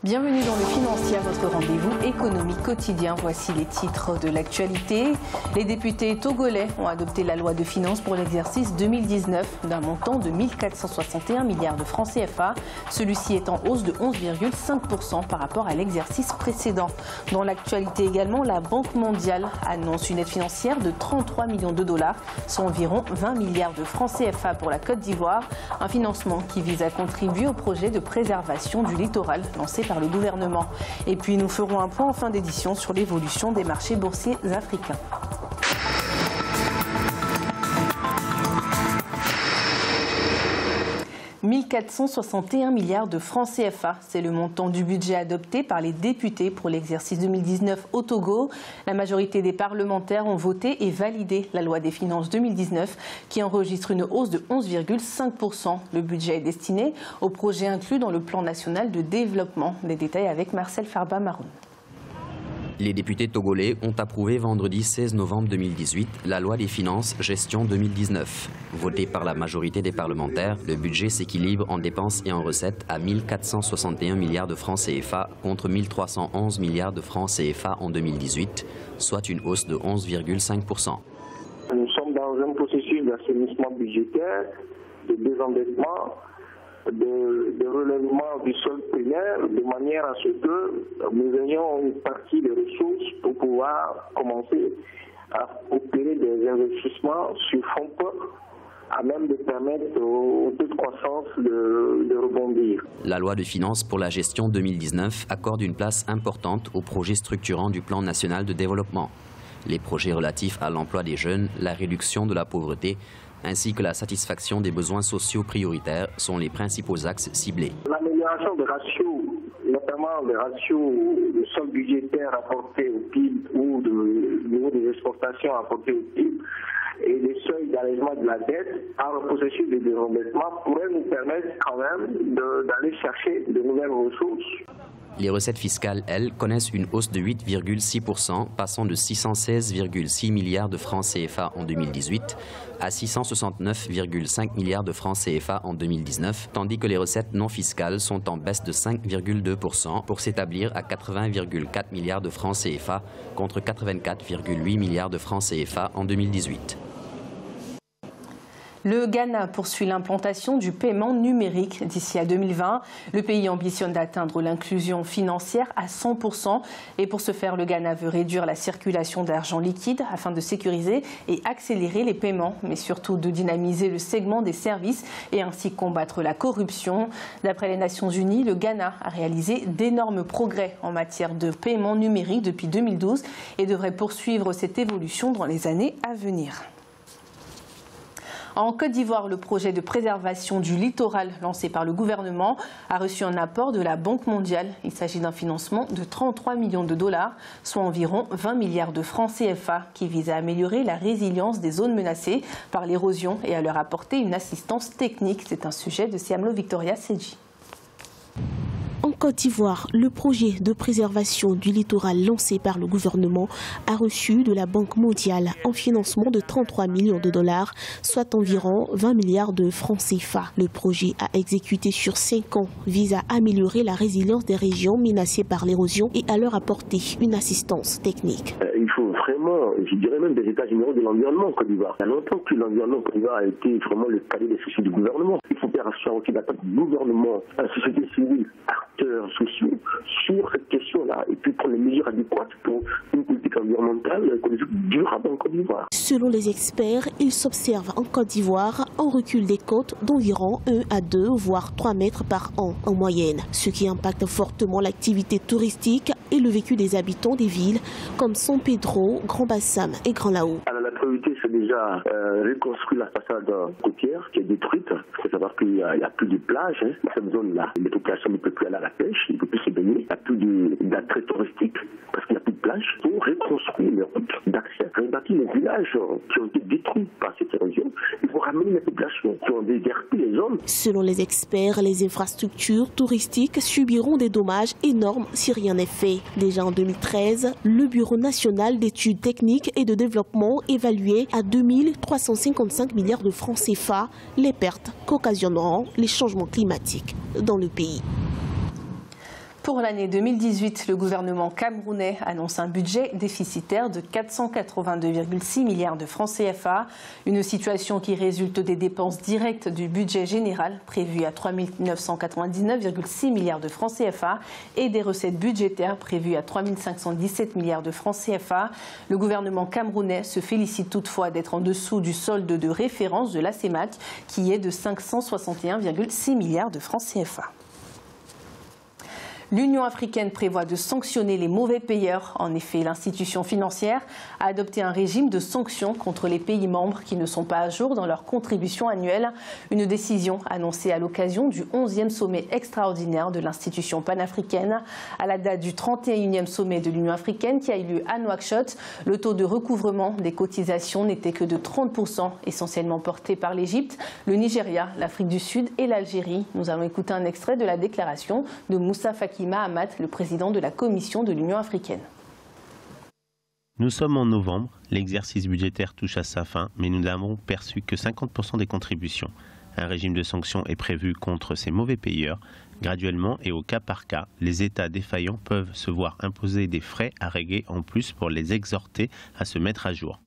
Bienvenue dans le Financier, votre rendez-vous économique quotidien. Voici les titres de l'actualité. Les députés togolais ont adopté la loi de finances pour l'exercice 2019 d'un montant de 1 461 milliards de francs CFA. Celui-ci est en hausse de 11,5% par rapport à l'exercice précédent. Dans l'actualité également, la Banque mondiale annonce une aide financière de 33 millions de dollars, soit environ 20 milliards de francs CFA pour la Côte d'Ivoire. Un financement qui vise à contribuer au projet de préservation du littoral lancé par le gouvernement. Et puis nous ferons un point en fin d'édition sur l'évolution des marchés boursiers africains. « 1 461 milliards de francs CFA, c'est le montant du budget adopté par les députés pour l'exercice 2019 au Togo. La majorité des parlementaires ont voté et validé la loi des finances 2019 qui enregistre une hausse de 11,5%. Le budget est destiné aux projets inclus dans le plan national de développement. Les détails avec Marcel Farba-Maroun. Les députés togolais ont approuvé vendredi 16 novembre 2018 la loi des finances gestion 2019. Votée par la majorité des parlementaires, le budget s'équilibre en dépenses et en recettes à 1 461 milliards de francs CFA contre 1 311 milliards de francs CFA en 2018, soit une hausse de 11,5%. Nous sommes dans un processus d'assainissement budgétaire, de désendettement, de relèvement du solde primaire, de manière à ce que nous ayons une partie des ressources pour pouvoir commencer à opérer des investissements sur fonds propres à même de permettre au taux de croissance de rebondir. La loi de finances pour la gestion 2019 accorde une place importante aux projets structurants du plan national de développement. Les projets relatifs à l'emploi des jeunes, la réduction de la pauvreté, ainsi que la satisfaction des besoins sociaux prioritaires sont les principaux axes ciblés. L'amélioration des ratios, notamment des ratios de solde budgétaire apporté au PIB ou du niveau des exportations apportées au PIB, et les seuils d'allègement de la dette par le processus de désendettement pourraient nous permettre quand même d'aller chercher de nouvelles ressources. Les recettes fiscales, elles, connaissent une hausse de 8,6%, passant de 616,6 milliards de francs CFA en 2018 à 669,5 milliards de francs CFA en 2019, tandis que les recettes non fiscales sont en baisse de 5,2% pour s'établir à 80,4 milliards de francs CFA contre 84,8 milliards de francs CFA en 2018. Le Ghana poursuit l'implantation du paiement numérique d'ici à 2020. Le pays ambitionne d'atteindre l'inclusion financière à 100%. Et pour ce faire, le Ghana veut réduire la circulation d'argent liquide afin de sécuriser et accélérer les paiements, mais surtout de dynamiser le segment des services et ainsi combattre la corruption. D'après les Nations Unies, le Ghana a réalisé d'énormes progrès en matière de paiement numérique depuis 2012 et devrait poursuivre cette évolution dans les années à venir. En Côte d'Ivoire, le projet de préservation du littoral lancé par le gouvernement a reçu un apport de la Banque mondiale. Il s'agit d'un financement de 33 millions de dollars, soit environ 20 milliards de francs CFA, qui vise à améliorer la résilience des zones menacées par l'érosion et à leur apporter une assistance technique. C'est un sujet de Siamlo Victoria Seji. En Côte d'Ivoire, le projet de préservation du littoral lancé par le gouvernement a reçu de la Banque mondiale un financement de 33 millions de dollars, soit environ 20 milliards de francs CFA. Le projet à exécuter sur 5 ans vise à améliorer la résilience des régions menacées par l'érosion et à leur apporter une assistance technique. Il faut vraiment, je dirais même des états généraux de l'environnement en Côte d'Ivoire. Il y a longtemps que l'environnement en Côte d'Ivoire a été vraiment le cadet des soucis du gouvernement. Il faut faire assurer aussi l'attaque du gouvernement, à la société civile, acteurs sociaux sur cette question-là et puis prendre les mesures adéquates pour une politique environnementale durable en Côte d'Ivoire. Selon les experts, il s'observe en Côte d'Ivoire un recul des côtes d'environ 1 à 2 voire 3 mètres par an en moyenne, ce qui impacte fortement l'activité touristique et le vécu des habitants des villes comme San Pedro, Grand Bassam et Grand Lao. Alors la priorité c'est déjà reconstruire la façade côtière qui est détruite. Il faut savoir qu'il n'y a plus de plage. Dans cette zone-là, les populations ne peuvent plus aller à la pêche, ils ne peuvent plus se baigner. Il n'y a plus d'attrait touristique parce qu'il n'y a plus de plage. Il faut reconstruire les routes d'accès, rebâtir les villages qui ont été détruits par cette érosion. Il faut ramener les populations qui ont déserté les zones. Selon les experts, les infrastructures touristiques subiront des dommages énormes si rien n'est fait. Déjà en 2013, le Bureau national d'études techniques et de développement évaluait à 2 355 milliards de francs CFA les pertes qu'occasionneront les changements climatiques dans le pays. Pour l'année 2018, le gouvernement camerounais annonce un budget déficitaire de 482,6 milliards de francs CFA, une situation qui résulte des dépenses directes du budget général prévu à 3 999,6 milliards de francs CFA et des recettes budgétaires prévues à 3 517 milliards de francs CFA. Le gouvernement camerounais se félicite toutefois d'être en dessous du solde de référence de la CEMAC qui est de 561,6 milliards de francs CFA. L'Union africaine prévoit de sanctionner les mauvais payeurs. En effet, l'institution financière a adopté un régime de sanctions contre les pays membres qui ne sont pas à jour dans leur contribution annuelle. Une décision annoncée à l'occasion du 11e sommet extraordinaire de l'institution panafricaine. À la date du 31e sommet de l'Union africaine qui a eu lieu à Nouakchott, le taux de recouvrement des cotisations n'était que de 30%, essentiellement porté par l'Égypte, le Nigeria, l'Afrique du Sud et l'Algérie. Nous allons écouter un extrait de la déclaration de Moussa Faki Mahamat, le président de la Commission de l'Union africaine. Nous sommes en novembre, l'exercice budgétaire touche à sa fin, mais nous n'avons perçu que 50% des contributions. Un régime de sanctions est prévu contre ces mauvais payeurs. Graduellement et au cas par cas, les États défaillants peuvent se voir imposer des frais à régler en plus pour les exhorter à se mettre à jour.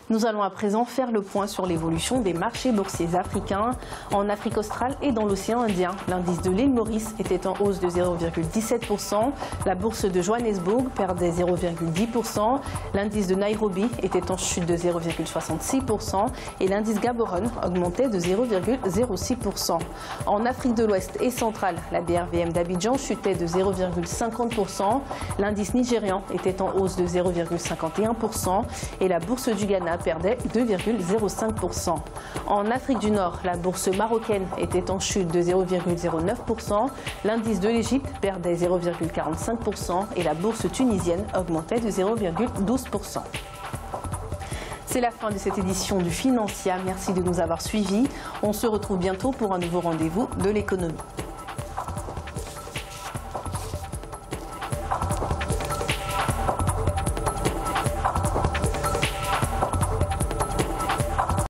Nous allons à présent faire le point sur l'évolution des marchés boursiers africains. En Afrique australe et dans l'océan Indien, l'indice de l'île Maurice était en hausse de 0,17%. La bourse de Johannesburg perdait 0,10%. L'indice de Nairobi était en chute de 0,66%. Et l'indice Gaborone augmentait de 0,06%. En Afrique de l'Ouest et centrale, la BRVM d'Abidjan chutait de 0,50%. L'indice nigérian était en hausse de 0,51%. Et la bourse du Ghana perdait 2,05%. En Afrique du Nord, la bourse marocaine était en chute de 0,09%. L'indice de l'Égypte perdait 0,45% et la bourse tunisienne augmentait de 0,12%. C'est la fin de cette édition du Financia. Merci de nous avoir suivis. On se retrouve bientôt pour un nouveau rendez-vous de l'économie.